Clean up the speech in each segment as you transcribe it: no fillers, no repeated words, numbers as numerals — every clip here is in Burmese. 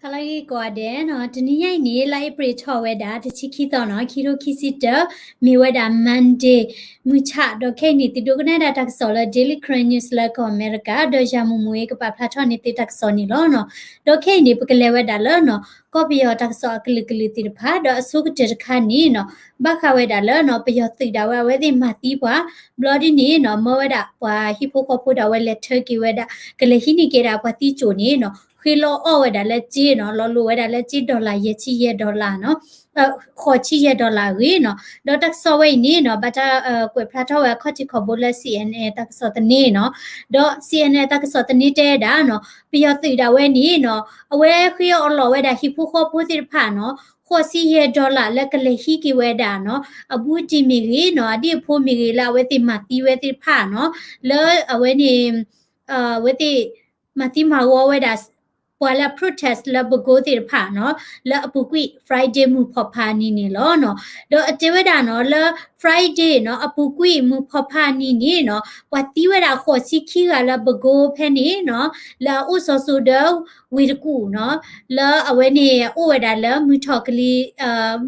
ခလိုက်ကွာတဲ့နော်တနည်းရိုက်နေလိုက်ပရိချော်ဝဲတာတချီခီတော့နော်ခီရိုခီစီတမေဝဲတာမန်ဒေးမူချတော့ခဲနေတီဒိုကနေတာတက်ဆော်လာဒေးလီခရနျူးစ်လာကောအမေရိကတော့ဂျာမူမွေကပပလာထော်နေတီတက်ဆော်နေလောနော်တော့ခဲနေပကလဲဝဲတာလောနော်ကောပီယောတက်ဆော်ကလီကလီတီဖာတော့အဆုကတခါနေနော်ဘခဝဲတာလောနော်ပယောတိတာဝဲဝဲဒီမတီပွားဘလော်ဒီနေနော်မဝဲတာပွာဟီဖိုကောဖိုတာဝဲလက်ထကီဝဲတာကလေဟီနီကေတာပွာတီချိုနေနော်ခေလောအော်ဝဲတာလက်ကြီးနော်လောလိုဝဲတာလက်ကြီးဒေါ်လာရဲ့ချီရဲ့ဒေါ်လာနော်ခေါ်ချီရဲ့ဒေါ်လာကြီးနော်ဒေါ်တက်ဆော်ဝဲနေနော်ဘာတာကွယ်ဖလာထောဝဲခေါ်ချီခေါ်ဘလက် CNA တက်ဆော်တနေနော်ဒေါ် CNA တက်ဆော်တနေတဲ့တာနော်ပြီးတော့တိတာဝဲနေနော်အဝဲခေအော်လောဝဲတာဟီဖိုခေါ်ဖိုတိဖာနော်ခေါ်စီရဲ့ဒေါ်လာလက်ကလေးဟီကီဝဲတာနော်အဘူးတီမီကြီးနော်အဒီဖိုးမီကြီးလာဝဲတိမတီဝဲတိဖာနော်လဲအဝဲနေဝဲတိမတီမဝဝဲတာပွာလာ protest လဘကိုတိဖာနော်လအပူကွီ Friday မူဖော်ဖာနီနေလောနော်တော့အတေဝဒါနော်လ Friday နော်အပူကွီမူဖော်ဖာနီနေနော်ပွာတီဝဒါခေါ်စီခီကလဘကိုဖဲနေနော်လာဥဆောဆူဒဝီရကူနော်လအဝဲနေဥဝဒါလမူထော့ကလီ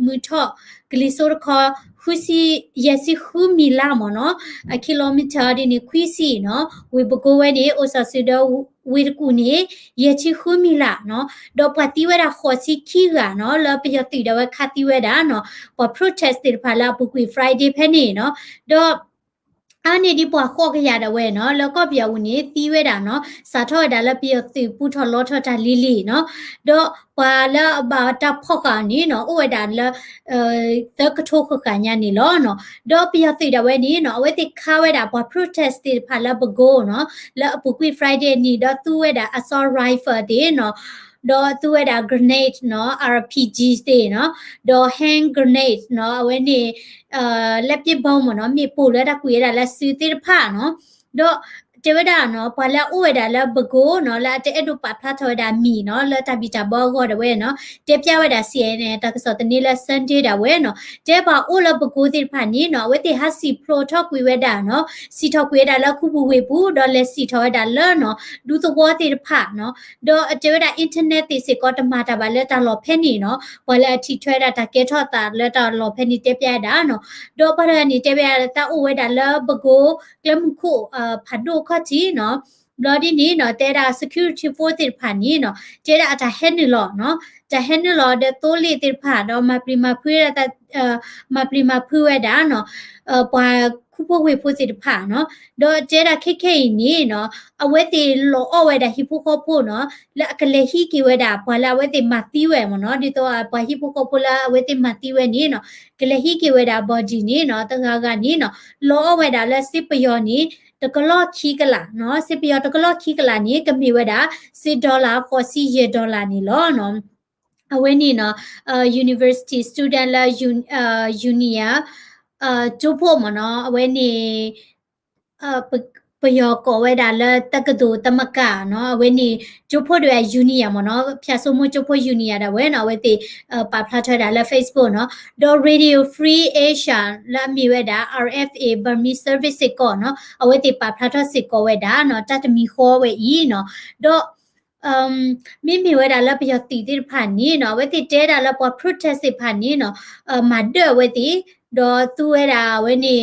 မူထော့ကလီဆိုရခခူစီယစီခူမီလာမနော်အကီလိုမီတာဒီနေခွီစီနော်ဝီဘကိုဝဲနေဥဆောဆူဒဝီရကူနေယချီခူမီလာနော်တော့ပတိဝဲတာခေါ်စီခီကနော်လပယတိတော့ခတိဝဲတာနော်ပ protest တိဖာလာပုကွီ Friday ဖဲနေနော်တော့အနေဒီပွားခေါ်ကြရတဲ့ဝဲနော်လောကပြောင်းနေတီးဝဲတာနော်စာထော့ဒါလည်းပြောတီပူထော်လောထော်တာလီလီနော်တော့ပွာလာဘာတာဖောက်ကနေနော်ဥဝဲတာလည်းတကထိုးခကညာနေလောနော်တော့ပြောတီတဲ့ဝဲနေနော်အဝဲတိခါဝဲတာပွာ protest တိဖာလာဘကိုနော်လဲအပူကွီ Friday နေတော့သူ့ဝဲတာ assault rifle တေနော်တော့သူ့ရဲ့ grenade နော် RPGs တွေနော်တော့ hand grenade နော်အဝဲနေလက်ပစ်ဘောင်းမနော်မြေပို့လဲတာကွေရတာလက်စီတိဖာနော်တော့တေဝဒါနော်ဘာလဲဥဝဒါလဲဘကိုနော်လာတဲ့ဒုပဖတ်ထော်ဒါမီနော်လာတပီတာဘောကောတဝဲနော်တေပြဝဒါ CN တကစောတနေလဲစန်တေဒါဝဲနော်တေပါဥလဘကိုတိဖာနီနော်ဝဲတေဟာစီပရိုထော့ကွေဝဒါနော်စီထော့ကွေဒါလခုဘူးဝေဘူးတော့လဲစီထော့ဒါလဲနော်ဒူသဘောတေဖာနော်တော့တေဝဒါ internet တေစေကောတမတာပါလဲတာလော်ဖဲနီနော်ဘာလဲအထီထွဲတာတကဲထော့တာလဲတာလော်ဖဲနီတေပြဒါနော်တော့ပါရနီတေပြတာဥဝဒါလဲဘကိုကလမ်ခုဖတ်ဒိုခချီနော်ဘလော်ဒီနီနော်တဲတာ security force တိဖာနီနော်တဲတာအတာဟဲနီလောနော်တဟဲနီလောတဲ့တိုးလီတိဖာတော့မပရီမဖွေးရတဲ့မပရီမဖွေးရတာနော်ပွာခုဖို့ဝေဖို့တိဖာနော်တော့တဲတာခိခိနီနော်အဝဲတိလောအဝဲတာဟီဖိုခိုဖို့နော်လက်ကလေဟီကီဝဲတာပွာလာဝဲတိမတီဝဲမနော်ဒီတော့ပွာဟီဖိုခိုဖို့လာဝဲတိမတီဝဲနီနော်ကလေဟီကီဝဲတာဘော်ဂျီနီနော်တခါကနီနော်လောအဝဲတာလက်စစ်ပယောနီတကလော့ခီကလာနော်စစ်ပယောတကလော့ခီကလာနီကမီဝဲတာ$6ခေါ်စီ$နီလောနော်အဝဲနီနော်university student လာunion ကျိုးဖို့မနော်အဝဲနေပယောကောဝဲဒါလတကဒိုတမကနော်အဝဲနေကျိုးဖို့တွေယူနီယာမနော်ဖြတ်ဆိုမှုကျိုးဖို့ယူနီယာဒါဝဲနော်ဝဲတိပါဖလာထွဲဒါလ Facebook နော်ဒေါ် Radio Free Asia လာမီဝဲဒါ RFA Burmese Service ကောနော်အဝဲတိပါဖလာထွဲစစ်ကောဝဲဒါနော်တတ်မီခေါ်ဝဲဤနော်ဒေါ်မိမိဝဲဒါလပယတိတိဖာနီနော်ဝဲတိတဲဒါလပေါ် protest ဖာနီနော်မဒဝဲတိဒေါ်သူဝဲဒါဝဲနေ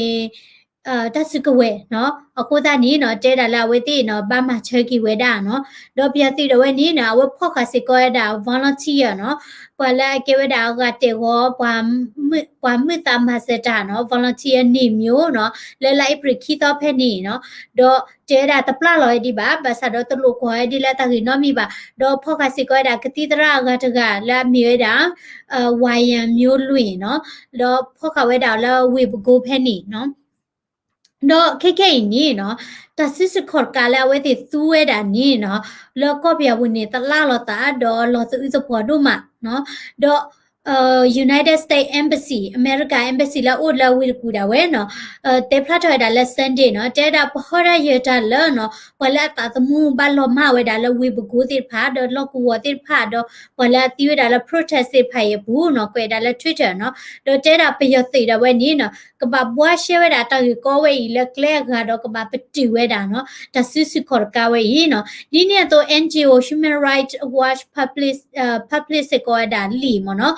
တတ်စကဝဲနော်အခုသားနီနော်တဲဒါလာဝဲတိနော်ဘာမချေကီဝဲဒါနော်ဒေါ်ပြတိတော့ဝဲနီနော်ဝဲဖောက်ခါစစ်ကောဒါ volunteer နော်ပွာလာကေဝဲဒါကတေဟောပွာမတာမစတာနော် volunteer နေမျိုးနော်လဲလိုက်ပရိခိတော့ဖဲနေနော်ဒေါ်တဲဒါတပလာလောဒီဘာဘာသာတော့တလူခေါ်ဒီလာတကီနော်မိပါဒေါ်ဖောက်ခါစစ်ကောဒါကတိတရာကတကလာမြေဒါဝိုင်ယံမျိုးလွင်နော်ဒေါ်ဖောက်ခါဝဲဒါလာဝေဘကိုဖဲနေနော်တော့ခိခိနီနော်တဆစ်ခေါ်ကလာဝဲတိသူဝဲတာနီနော်လောကပြဝနေတလာလောတာတော့လောသူစပေါ်ဒုမနော်တော့ United States Embassy America Embassy la ut la wir kuda we no te phlato da la Sunday no te da phora ye da la no wala ta tamu ba lo ma we da la we bu go ti pha do lo ku wo ti pha do wala ti we da la protest ti pha ye bu no kwe da la Twitter no do te da pe yo ti da we ni no ka ba bwa she we da ta ko we la clear ga do ka ba pe ti we da no ta su su kor ka we yi no ni ne to NGO Human Rights Watch public ko da li mo no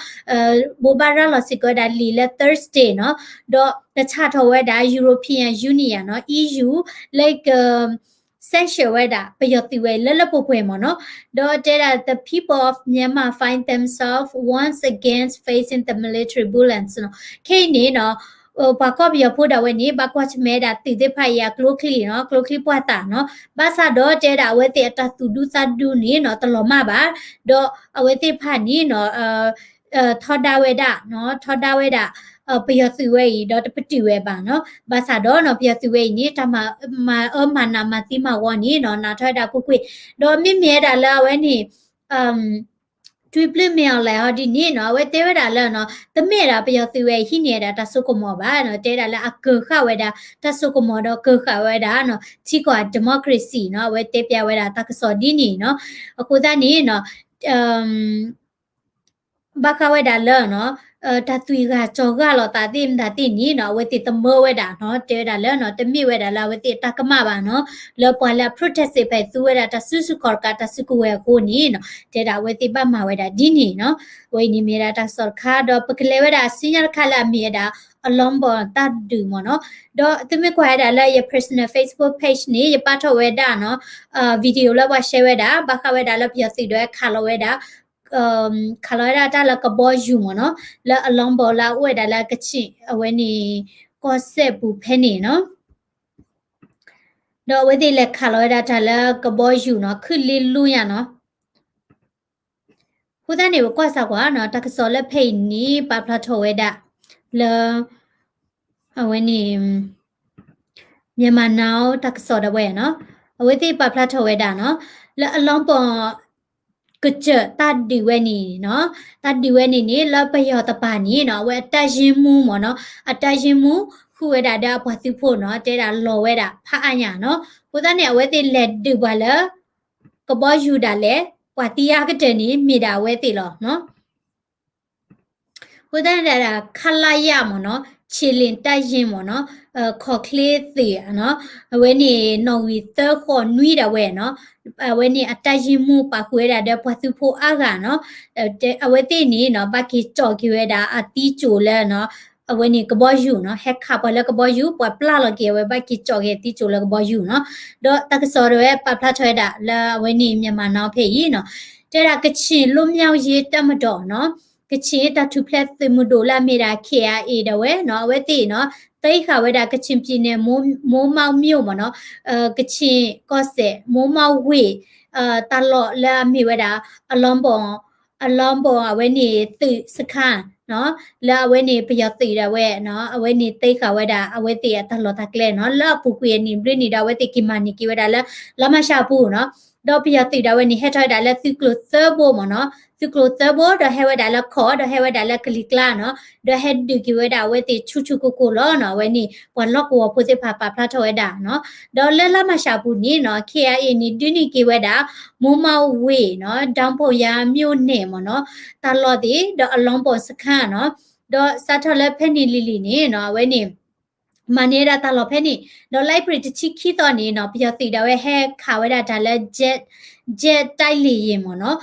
Bobara la sikoda lila Thursday no do the chat weda European Union no EU like essential weda payoti we lala popwe mo no do that the people of Myanmar find themselves once again facing the military bullets no kini no ဘာကောပြဖို့တာဝဲနေဘာကွာချမဲတာတိတဲ့ဖိုင်ယာကလိုကလီနော်ကလိုကလီပွားတာနော်ဘာသာတော့တဲတာဝဲတဲ့တတူဒူသဒူနေနော်တလောမပါတော့အဝဲတဲ့ဖာနီနော်ထော်ဒါဝဲတာနော်ထော်ဒါဝဲတာပယစီဝဲတော့တပတိဝဲပါနော်ဘာသာတော့နော်ပယစီဝဲနေတမမနာမတိမဝနီနော်နာထော်ဒါကုကွေတော့မြမြဲတာလာဝဲနေတွေ့ပြမြောက်လဲဟောဒီနေနော်ဝဲတဲဝဲတာလဲနော်တမဲတာပျော်သူဝဲဟိနေတာတဆုကမောပါနော်တဲတာလဲအကခဝဲတာတဆုကမောတော့ကခဝဲတာနော်ချီကွာဒီမိုကရေစီနော်ဝဲတဲပြဝဲတာတကစောဒီနေနော်အခုသားနေနော်ဘာခဝဲတာလဲနော်တာတူကကြောကလောတာတိမတာတိနီနော်ဝဲတိတမောဝဲတာနော်တဲတာလဲနော်တမိဝဲတာလာဝဲတိတကမပါနော်လောပွာလာ protest ပဲသူဝဲတာတဆုစုခေါ်ကတဆုကဝဲကိုနီနော်တဲတာဝဲတိပတ်မှာဝဲတာဒီနီနော်ဝဲနီမီရာတာစောခါတော့ပကလေဝဲတာစင်ရခလာမီတာအလုံးပေါ်တတ်ဒူမနော်တော့တမကွာတာလဲရ personal Facebook page နေရပတ်ထဝဲတာနော်ဗီဒီယိုလောက်ပါ share ဝဲတာဘာခဝဲတာလဲပြစီတော့ခါလဝဲတာခလာရတာလကဘောယူမနော်လာအလုံးပေါ်လာဝဲတာလာကချင်အဝဲနေကောဆက်ဘူးဖဲနေနော်တော့ဝဲဒီလက်ခလာရတာလာကဘောယူနော်ခလီလူရနော်ဟိုတဲ့နေကွာစကွာနော်တကစောလက်ဖိတ်နီပပလာထောဝဲတာလာအဝဲနေမြန်မာနောက်တကစောတဲ့ဝဲနော်အဝဲဒီပပလာထောဝဲတာနော်လာအလုံးပေါ်ကကြတတ်ဒီဝဲနီနော်တတ်ဒီဝဲနီနေလပယောတပါနီနော်ဝဲတရင်မှုမနော်အတရင်မှုခုဝဲတာဒါဘာသူဖို့နော်တဲတာလော်ဝဲတာဖအညာနော်ဘုဒ္ဓနဲ့ဝဲတိလက်တူပါလကဘောယူတာလေပွာတီယာကတနီမိတာဝဲတိလောနော်ဘုဒ္ဓနဲ့တာခလာရမနော်ချီလင်တရင်မနော်ခေါ်ကလေးသေးနော်ဝဲနေနော်ဝီသခေါ်နွီတာဝဲနော်အဝဲနေအတရင်မှုပါခွဲတာတဲ့ဘသူဖို့အားကနော်အဝဲတိနေနော်ဘာကီကြော်ကျွဲတာအတီးချိုလဲနော်အဝဲနေကဘောယူနော်ဟက်ခါပလကဘောယူပွာပလာလကေဝဲဘာကီကြော်ကေတီချိုလဲကဘောယူနော်တော့တကစောရဲပပလာထွဲတာလာဝဲနေမြန်မာနောက်ဖေးကြီးနော်တဲ့တာကချင်လွမြောက်ရေးတတ်မတော်နော်ကချင်တထူဖလက်သမှုဒိုလာမီရာ KIA တဝဲနော်ဝဲတိနော်တိတ်ခါဝဲတာကချင်ပြည်နယ်မိုးမောင်မြို့မနော်ကချင်ကော့ဆက်မိုးမောင်ဝေတလော့လာမီဝဲတာအလုံးပေါ်အဝဲနေတိစခန်းနော်လာအဝဲနေပျော်တိရဝဲနော်အဝဲနေတိတ်ခါဝဲတာအဝဲတိတလော့တကလဲနော်လာပူကွေနေပြနေတာဝဲတိကီမနီကီဝဲတာလာမရှာဘူးနော်တော့ပျော်တိတာဝဲနေဟက်ထိုက်တာလက်သူကလို့သဘောမနော်သူကလို့သဘောတော့ဟဲဝဲတာလက်ခေါ်တော့ဟဲဝဲတာလက်ကလီကလာနော်တော့ဟက်ဒူကီဝဲတာဝဲတိချူချူကိုလောနော်ဝဲနေဘောလော့ကိုဖိုစစ်ဖာပါဖလာထော်ဝဲတာနော်တော့လက်လာမရှာဘူးနေနော် KIA နေဒူနီကီဝဲတာမိုးမောက်ဝေနော်တောင်ဖို့ရမြို့နဲ့မနော်တလော့တိတော့အလုံးပေါ်စခန်းနော်တော့စာထော်လက်ဖက်နေလီနေနော်ဝဲနေမနေတာတလော်ဖဲနေတော့ library တချီခီတော့နေနော်ပြတိတော့ဟဲခါဝဲတာဒါလက် jet တိုက်လီရင်မနော်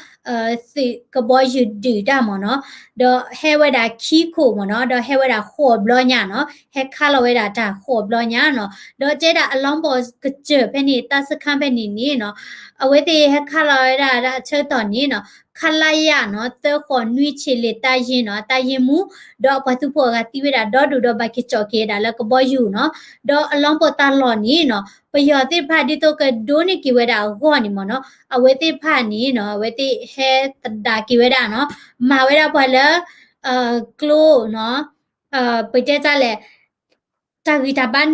စီကဘောယူဒူတာမနော်တော့ဟဲဝဲတာခီခိုမနော်တော့ဟဲဝဲတာခေါ်ဘလောညာနော်ဟဲခါလဝဲတာဒါခေါ်ဘလောညာနော်တော့ကျဲတာအလောင်းပေါ်ကကြဖဲနေတစခန်းဖဲနေနေနော်အဝဲတေဟဲခါလဝဲတာအချက်တော်နေနော်ခလာရနော်သခေါ်နွီချီလေတရင်နော်တရင်မူတော့ဘသူဖို့ကတိဝဲတာတော့ဒူတော့ဘကိချောကေတာလကဘောယူနော်တော့အလောင်းပေါ်တလော်နေနော်ပယောတိဖာဒီတော့ကဒိုနီကီဝဲတာဟောနေမနော်အဝဲတိဖာနီနော်အဝဲတိဟဲတဒါကီဝဲတာနော်မာဝဲတာဘလကလိုနော်ပကြကြလဲတာဂီတာပန်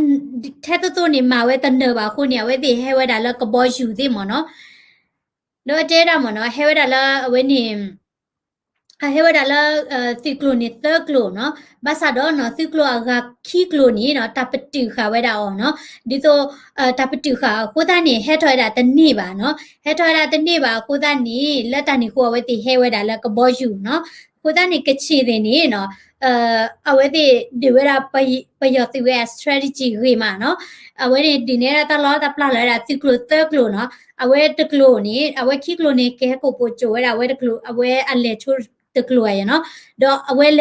ထဲတူနေမာဝဲတနေပါခုနေဝဲတိဟဲဝဲတာလကဘောယူတိမနော်တော့တဲတာမနော်ဟဲဝဲတာလအဝဲနေ ahewada la cyclone third no basado no cyclo ga kilo ni no tapatu kha weda on no dito tapatu kha koda ni hetoida tani ba no hetoida tani ba koda ni lata ni ko weti heweda la kabo yu no koda ni kachi de ni no awedi diwera payoti we strategy we ma no awedi dinera ta lo ta pla la cyclo third no awe teklo ni awe kilo ni ke ko po cho weda awe teklo awe ale chuตึกลัวเนาะดอกเอาไว้เ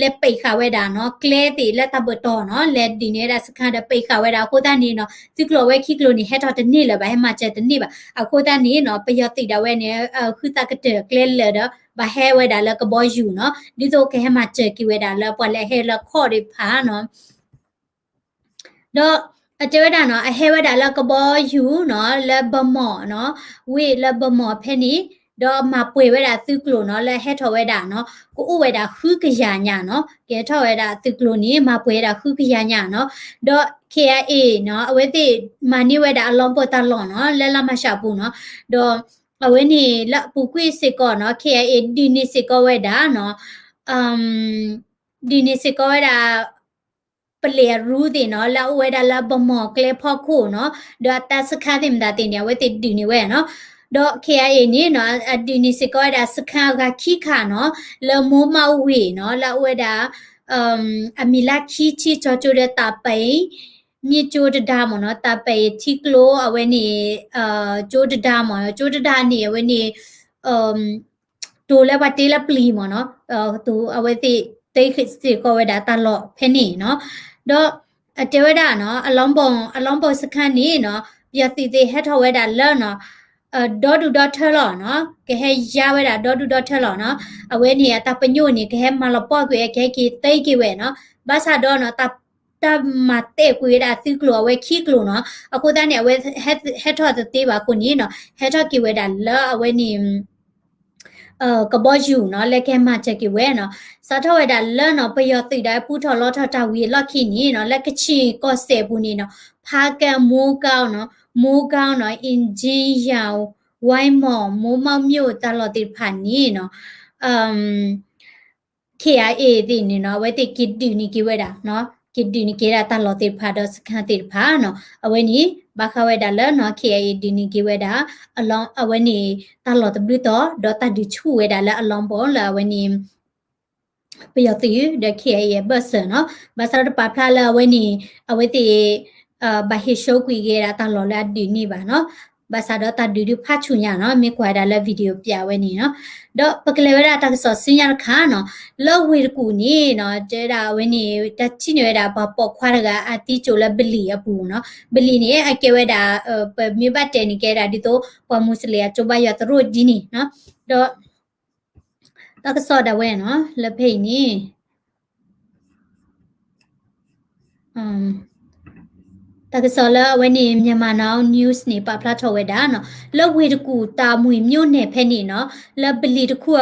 ลไปขาไว้ดาเนาะเคลติและตะเบตอเนาะเลดีเนี่ยสคันไปขาไว้ดาโคตานี่เนาะตึกลัวไว้คิกลัวนี่เฮ็ดตะนี่เลยบ่ให้มาเจตนี่บ่อะโคตานี่เนาะไปยอติดาไว้เนี่ยคือตะกะเตเคลเลดบ่ให้ไว้ดาแล้วก็บ่อยู่เนาะดิโตแค่ให้มาเจอกิไว้ดาแล้วปอแลเฮแล้วข้อดิพาเนาะดอกအကျဝဒနော်အဟဲဝဒလကဘောယူနော်လဘမော်နော်ဝေလဘမော်ဖဲနီတော့မပွေဝဲတာသူကလိုနော်လဲဟဲထော်ဝဲတာနော်ကိုဥဝဲတာခူးကရညာနော်ကဲထော်ဝဲတာသူကလိုနီမပွေတာခူးကရညာနော်တော့ KIA နော်အဝဲတိမနီဝဲတာအလုံးပေါ်တလောနော်လဲလမရှာဘူးနော်တော့အဝဲနီလပူကွေစစ်ကောနော် KIA ဒီနီစစ်ကောဝဲတာနော်ဒီနီစစ်ကောဝဲတာပလေရူးတင်နော်လာဝဲတာလာဘမော်ကလေဖောက်ခုနော်တော့တစခါတင်တာတင်ရဝဲတိဒီနီဝဲနော်တော့ KIA นี่เนาะဒီနေ့စကောဒါစခါကခိခါเนาะလမိုးမဝေเนาะလာဝဲတာအမီလာခိချီချောချိုတဲ့တာပိမြေချိုတဒါမเนาะတာပိတီကလိုအဝဲနေချိုတဒါမချိုတဒါနေအဝဲနေတိုလဲပါတေးလပလီမเนาะသူအဝဲတိတိတ်စစ်ကောဝဲတာတလော့ဖဲနေเนาะတော့အတဲဝဲတာเนาะအလောင်းပုံစခန်းနေเนาะပြတိတိဟက်ထော်ဝဲတာလော့เนาะဒေါ်ဒူဒေါ်ထလောနော်ကဲဟဲရဝဲတာဒေါ်ဒူဒေါ်ထလောနော်အဝဲနေတပညိုနေကဲမလပေါ့ကွေကဲကီတိတ်ကီဝဲနော်ဘာသာတော့နော်တမတဲ့ကွေတာသီကလောဝဲခီကလောနော်အခုတန်းနေအဝဲဟက်ထော်တဲ့ပါကိုနီနော်ဟက်ထော်ကီဝဲတာလောအဝဲနေကဘောယူနော်လက်ကဲမချက်ကီဝဲနော်စားထော်ဝဲတာလောနော်ပယောတိတိုင်းပူထော်လောထော်တာဝီလောက်ခီနီနော်လက်ကချီကော့ဆေဘူးနီနော်ဖာကန်မိုးကောင်းနော်မိုးကောင်းနော်အင်ဂျင်ရောင်ဝိုင်းမော်မိုးမောင်မြို့တလော်တိဖာနီနော်KIA ဒီနီနော်ဝဲတိကစ်ဒီနီကီဝဲတာနော်ကစ်ဒီနီကီရာတလော်တိဖာတော့စခန်းတိဖာနော်အဝဲနီဘာခဝဲတာလဲနော် KIA ဒီနီကီဝဲတာအလောင်းအဝဲနီတလော်တဘလတော့ဒေါ်တာဒီချူဝဲတာလဲအလောင်းပေါ်လာဝဲနီပယောတိဒ KIA ဘတ်ဆာနော်ဘာသာတပါဖလာလာဝဲနီအဝဲတိဘာဟိရှိုးကွေခဲ့တာတလော်လာဒီနီပါနော်ဘာသာတော့တဒူဒူဖတ်ချူညာနော်မြေခွာတာလဲဗီဒီယိုပြဝဲနေနော်တော့ပကလေဝဲတာတဆောစင်ရခါနော်လောဝေကူနေနော်တဲတာဝဲနေတချိနေဝဲတာပေါ့ခွာရကအတီချိုလဲဘလီအပူနော်ဘလီနေအကေဝဲတာမြေဘတ်တဲနေခဲ့တာဒီတော့ပမုစလေချိုဘရတရိုဒီနီနော်တော့တဆောတဝဲနော်လက်ဖိတ်နေတကဆောလာဝဲနေမြန်မာနောင် news နေပပလာထော်ဝဲတာနော်လဝေတကူတာမွေမြို့နယ်ဖဲနေနော်လဘလီတခု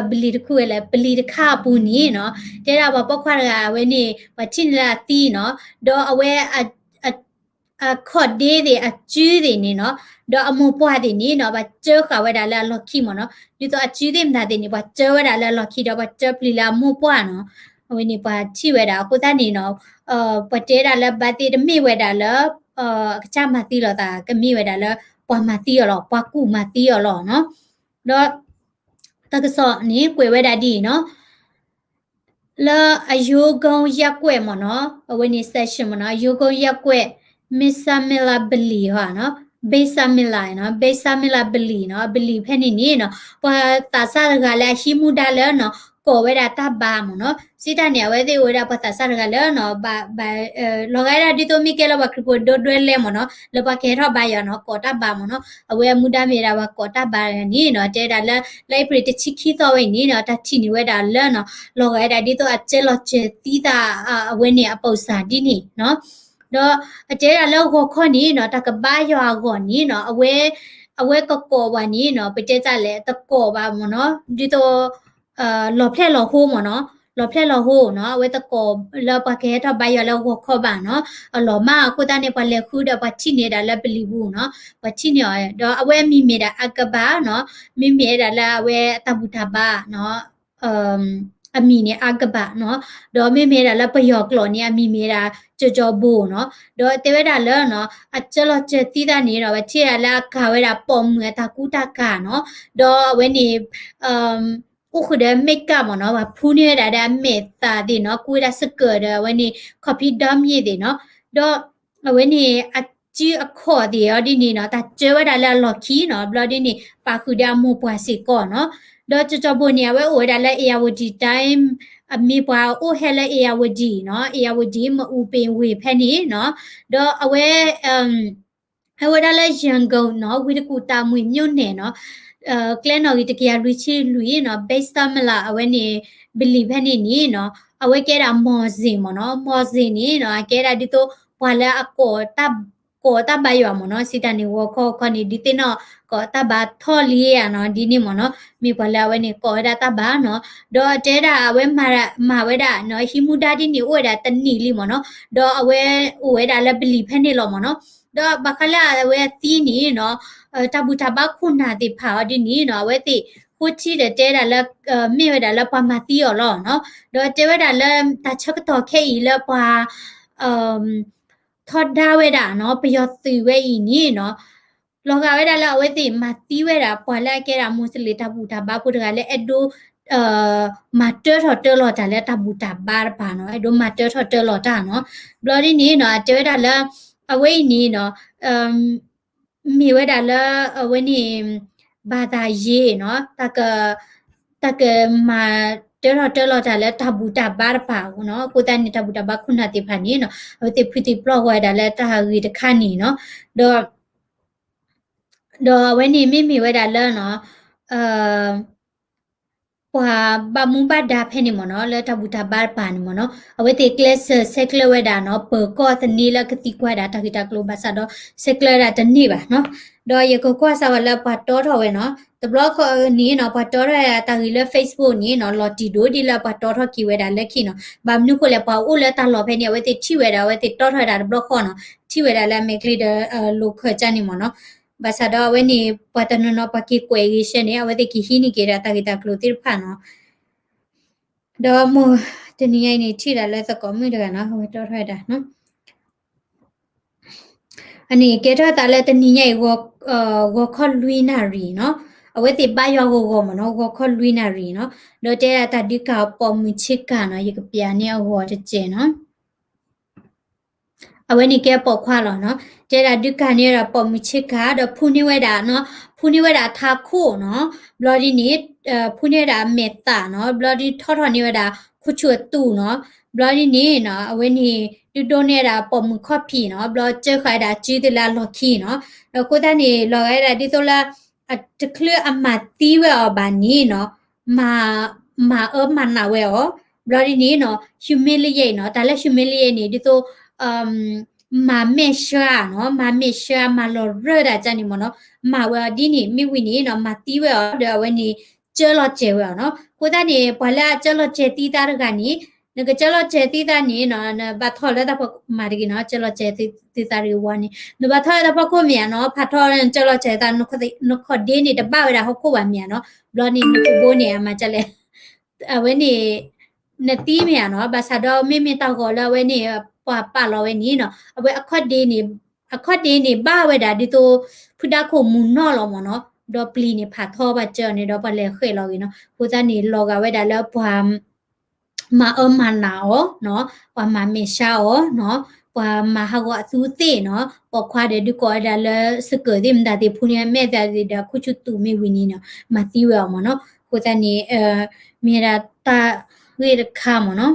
ဘလီတခုလဲဘလီတခပူနေနော်တဲတာပေါ့ခွာရဝဲနေမချင်းလာတီးနော်တော့အဝဲခေါ်ဒေးတွေအကျူးတွေနေနော်တော့အမပွားတွေနေနော်ဗကျဲခဝဲတာလဲလော်ခီမနော်ဒီတော့အကျူးတွေမသားတွေနေဗကျဲဝဲတာလဲလော်ခီတော့ဗကျဲပလီလာမပွားနော်ဝင်းနေပါချိဝဲတာကိုတန်းနေနော်ပတဲတာလဲဘတ်တီတမိဝဲတာလဲကချမတီလောတာကမိဝဲတာလဲပွားမတီရောပွားကူမတီရောနော်တော့တကဆောနေကွေဝဲတာဒီနော်လာအယိုကုံရက်ွက်မနော်ဝင်းနေဆက်ရှင်မနော်အယိုကုံရက်ွက်မစ္စမီလာဘလီဟာနော်ဘေဆာမီလာနော်ဘေဆာမီလာဘလီနော်ဘလီဖဲနေနေနော်ပွာတာဆာကလည်းရှိမှုတာလဲနော်ကိုဝဲတာတဘာမနော်စီတနေဝဲသေးဝဲတာပတ်တာဆာကလည်းနော်ဘာလောကရာဒီတိုမီကဲလောဘခရပိုဒိုဒွဲလဲမနော်လောဘကဲထောဘာရနော်ကောတာဘာမနော်အဝဲမူတာမေတာဘာကောတာဘာနီနော်တဲတာလဲလိုက်ပရိတချီခီတော့ဝဲနီနော်တချီနေဝဲတာလဲနော်လောကရာဒီတိုအကျဲလောချေတီးတာအဝဲနေအပု္ပ္ပစာဒီနီနော်တော့အတဲတာလောက်ခေါ်နီနော်တကဘာရွာခေါ်နီနော်အဝဲကောဝါနီနော်ပတဲကြလဲတကောပါမနော်ဒီတော့လော်ဖလက်လော်ဟိုးမနော်လော်ဖလက်လော်ဟိုးနော်ဝဲတကောလော်ပကဲတော့ဘိုင်ရလော်ခေါ်ပါနော်လော်မကိုတန်းနေပလက်ခုတော့ပချိနေတာလက်ပလီဘူးနော်ပချိနေတော့အဝဲမိမိတာအကဘာနော်မိမိတာလာဝဲတဘူတာဘာနော် အမီနဲ့အကပနော်ဒေါ်မေမေဒါလပယောကလောနီအမီမေဒါကြောဘူနော်ဒေါ်တေဝဒါလနော်အချလောချက်တီးတာနေတော့ပဲချေရလာခါဝဲတာပုံငွေတာကူတာကနော်ဒေါ်ဝဲနေအခုတဲ့ make up နော်ဘာဖူးနေတာဒါမေတာဒီနော်ကူရစကရဝဲနေ copy dam ရည်ဒီနော်ဒေါ်ဝဲနေအจีอขอดีอ๋อดินี่เนาะตาเจอว่าดาละล็อกคีเนาะบลอดินี่ปาคือดาหมู่ป่าสิก่อนเนาะดอจบเนี่ยเว้โอ้ดาละเอยวดีไทม์มีป่าโอเฮละเอยวดีเนาะเอยวดีมาอูเป็นเวแพนี่เนาะดอเอาไว้เอาไว้ดาละยังกงเนาะวิตกูตามวยမြို့နယ်เนาะကလနော်ကြီးတကယ်လူချီလူရเนาะ base မလာအဝဲနေ believe နေเนาะအဝဲကဲတာမော်စင်မနော်မော်စင်နေเนาะကဲတာဒီတော့ဘာလဲအကောတပ်ကိုတဘယောမနော်စီတန်နေဝခေါခနေဒီတင်နော်ကောတဘထော်လီရနော်ဒီနေမနော်မိဘလာဝဲနေကောဒါတဘနော်ဒေါ်တဲတာအဝဲမာဝဲတာနော်ဟီမူဒါဒီနေဝဲတာတနီလီမနော်ဒေါ်အဝဲဝဲတာလည်းဘလီဖက်နေလောမနော်ဒေါ်ဘခလာဝဲတီးနေနော်တဘူတဘခုနာတိဖာဒီနေနော်ဝဲတိခုချီတဲ့တဲတာလည်းမိဝဲတာလည်းပမာတီရောနော်ဒေါ်တဲဝဲတာလည်းတချက်တော့ခဲဤလည်းပွာทอดดาเวดาเนาะปยอตือเวอีนี่เนาะลอกาเวดาละเวติมาตีเวดาปอละแกรามุสลิตาบูตาบาปุตกาเลเอดูมาเตอร์ทอเตอร์ลอตาเลตาบูตาบาปาเนาะเอดูมาเตอร์ทอเตอร์ลอตาเนาะบลอดีนี่เนาะเจเวดาละอเวนี่เนาะมีเวดาละอเวนี่บาตาเยเนาะตะกมาเตอร์ဒါလည်းတဘူတာဘာပါဘူးเนาะကိုတန်တဘူတာဘာခုနတိဖာနေเนาะဟိုတိဖီတိပလော့ဝဲဒါလည်းတဟာရီတခါနေเนาะတော့ဝဲနေမိဝဲဒါလည်းเนาะပွာဘမူဘဒါဖဲနေမနော်လဲတဘူတာဘာပါနေမနော်အဝဲတိကလစ်ဆက်ကလဝဲဒါเนาะပကောတနီလကတိကွာဒါတခိတာကလိုဘာဆာတော့ဆက်ကလဒါတနီပါเนาะတော့ရကောကွာဆာဝလာပတ်တော်ထော်ဝဲเนาะthe blog ni no pator ta ri le facebook ni no loti do di la pator tho ki we da le ki no ba mnu ko le pa o le ta lo phe ni we ti thi we da we ti tor tho da blog ko no thi we da le me kli de lo kho cha ni mo no ba sa do we ni patano no pa ki question ni we ti ki hi ni ke da ta ki ta klo ti pha no do mo ti ni ai ni thi da le sa ko mi da no we tor tho da no อันนี้เกตตาเลตนี่ใหญ่วอคอลุยนารีเนาะအဝဲတိပါယောကိုမနော်ကိုခေါ်လွိနာရီနော်တော့တဲ့တာဒီကပေါ်မချစ်ကနော်ရကပြာနေဟောတဲ့ကျင်နော်အဝဲနေကပေါ်ခွာလောနော်တဲ့တာဒီကနေရပေါ်မချစ်ကတော့ဖူနေဝဲတာနော်ဖူနေဝဲတာထားခို့နော်ဘလော်ဒီနေဖူနေတာမေတ္တာနော်ဘလော်ဒီထော်နေဝဲတာခုချွတ်တူနော်ဘလော်ဒီနေနော်အဝဲနေတူတိုးနေတာပေါ်မခော့ဖီနော်ဘလော်ကျခိုင်တာကြီးတလာလော်ခီနော်တော့ကိုတန်းနေလော်ရဲတာဒီဆိုလာတကလအမတီဝဲအဘာနီနော်မာမနာဝဲဩဘလော်ဒီနီနော် humiliate နော်ဒါလည်း humiliate နေဒီဆိုမာမေရှာနော်မာမေရှာမာလော်ရတာကြနေမနော်မာဝဲဒီနီမိဝီနီနော်မာတီဝဲဩဝဲနီကျလော့ကျဲဝဲနော်ကိုတနေဘလာကျလော့ကျဲတီတာရကနီနကကျလော့ကျဲတီတာနီနော်ဘာထော်လဲတာမာဒီနော်ကျလော့ကျဲတီတာရီဝါနီနဘာထော်တာပကိုမြန်နော်ဖတ်ထော်ရင်ကျလော့ကျဲတာနခဒေနီတပဝဲတာဟောကိုဝမြန်နော်ဘလော်နီနကဘိုးနေမှာကျလဲအဝဲနီနတီးမြန်နော်ဘာသာတော့မိတောက်ကောလာဝဲနီပါလောဝဲနီနော်အဝဲအခတ်ဒေနီဘာဝဲတာဒီတော့ဖူဒါခုမူနော်လောမနော်ဒေါ်ပလီနေဖတ်ထောပါကျနေတော့ပလဲခဲလောကြီးနော်ဟိုတနေလောကဝဲတာလဲဘွာมามานาอ๋อเนาะว่ามาเมชาอ๋อเนาะว่ามาฮาวะซูเตเนาะปอควาเดดูก็ดาลสเกดิมดาติพูเนี่ยแม่ดาดิดาคุชุตุเมวินีเนาะมาติวะมเนาะโคตานี่เมราตาเวรคามเนาะ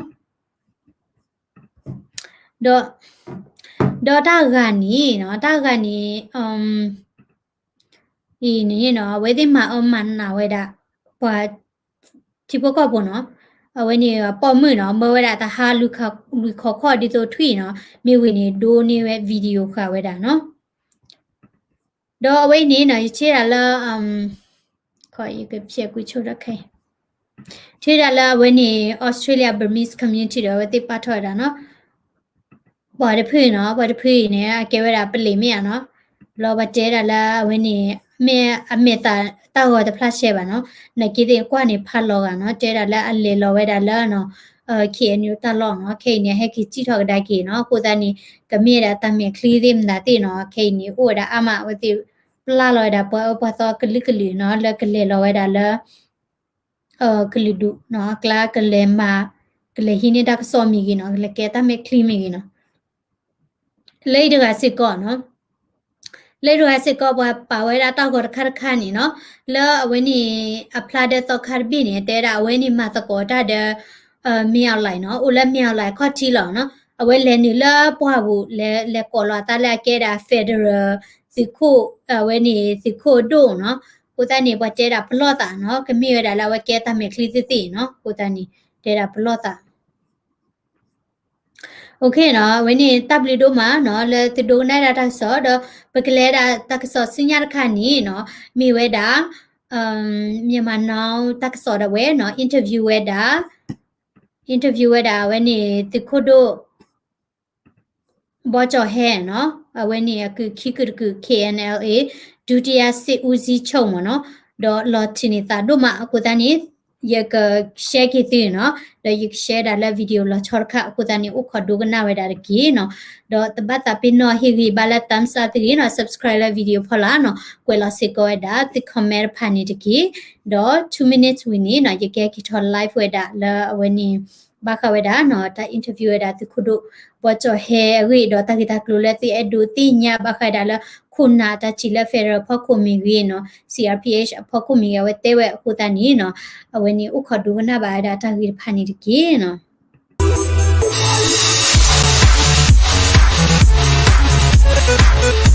ดอตากานี่เนาะตากานี่อีนี่เนาะเวติมามันนาเวดาว่าที่พวกก็บ่เนาะအဝဲနေပေါ်မှုနော်မဝဲတာတဟာလူခေါ်ဒီဆိုထွေနော်မြေဝင်နေဒိုးနေဝဲဗီဒီယိုခါဝဲတာနော်တော့အဝဲနေနော်ချေရလာခေါ်ရကဖြစ်ကူချိုရခဲချေရလာဝဲနေ Australia Burmese community တော့ဝဲတိပတ်ထော်တာနော်ဘာတဖေနော်ဘာတဖေနေအကဲဝဲတာပလိမရနော်လောဘတဲတာလာဝဲနေ ta ho de flash ba no na ki de kwa ni pha lo ga no te da la a le lo we da la no ki nu ta lo no ke ni he ki chi tho da ki no ko da ni ka me da ta me kli dim da ti no ke ni o da ama o ti pla lo da pa to kli no la kle lo we da laကလဒုနော်ကလာကလေမာကလေဟိနေဒါကစောမီကီနော်လေကေတာမေကလီမီကီနော်လေဒကစစ်ကောနော်လေဒကစစ်ကောပါဝဲတာတောက်ကောခါခါနီနော်လဲအဝဲနီအဖလာတဲ့တော့ခါဘီနေတဲတာအဝဲနီမတကောတာတဲ့မြောက်လိုက်နော်ဦးလဲမြောက်လိုက်ခေါတီလောနော်အဝဲလဲနီလဲပွားဘူးလဲကောလာတာလဲကဲတာဖက်ဒရယ်စီခိုအဝဲနီစီခိုဒိုနော်ကိုတန်နေပေါ်တဲတာဘလော့တာနော်ကမြေရတာလာဝဲကဲတာမေခလီတိနော်ကိုတန်နေတဲတာဘလော့တာโอเคเนาะวันนี้ตับลิโดมาเนาะเลติโดนาดาทักษอดปกเลดาตักษอสิญญาณคันนี้เนาะมีเวดาမြန်မာနောင်တက်ဆော်တဲ့ဝဲเนาะ interview ဝဲတာဝဲနေတခုတို့ဘောကြော်ဟဲเนาะဝဲနေကခိကက KNLA ဒုတိယစစ်ဦးစီးချုပ်မเนาะဒေါ်လော်တီနီတာတို့မှာအခုတန်းနေยกแชร์กี่ตีเนาะเดี๋ยวยกแชร์ได้แล้ววิดีโอละชอร์ค่ะกูตอนนี้อุขอดูกันหน้าไว้ได้กี่เนาะเดี๋ยวตบัดตาเป็นเนาะฮิริบาลตัมซาตีเนาะ subscribe แล้ววิดีโอพอละเนาะกูละสิก็ได้ติคอมเมนต์ผ่านนี่ตะกี้เดี๋ยว2 minutes วินี่เนาะยกแกคิดทอไลฟ์ไว้ได้แล้ววันนี้บ้าค่ะไว้ได้เนาะถ้าอินเทอร์วิวไว้ได้ติคุดูบ่จ่อแฮรีเดี๋ยวตะกี้ตะกลุแล้วติเอดูติญาบ้าค่ะได้แล้วคุณนาตาจิเลเฟรพ่อคุมีวีเนาะ CRPH พ่อคุมีเอาไว้เตเวคูตานี้เนาะวันนี้อุขอดูกันหน้าบาดาตาวิพานิตกี้เนาะ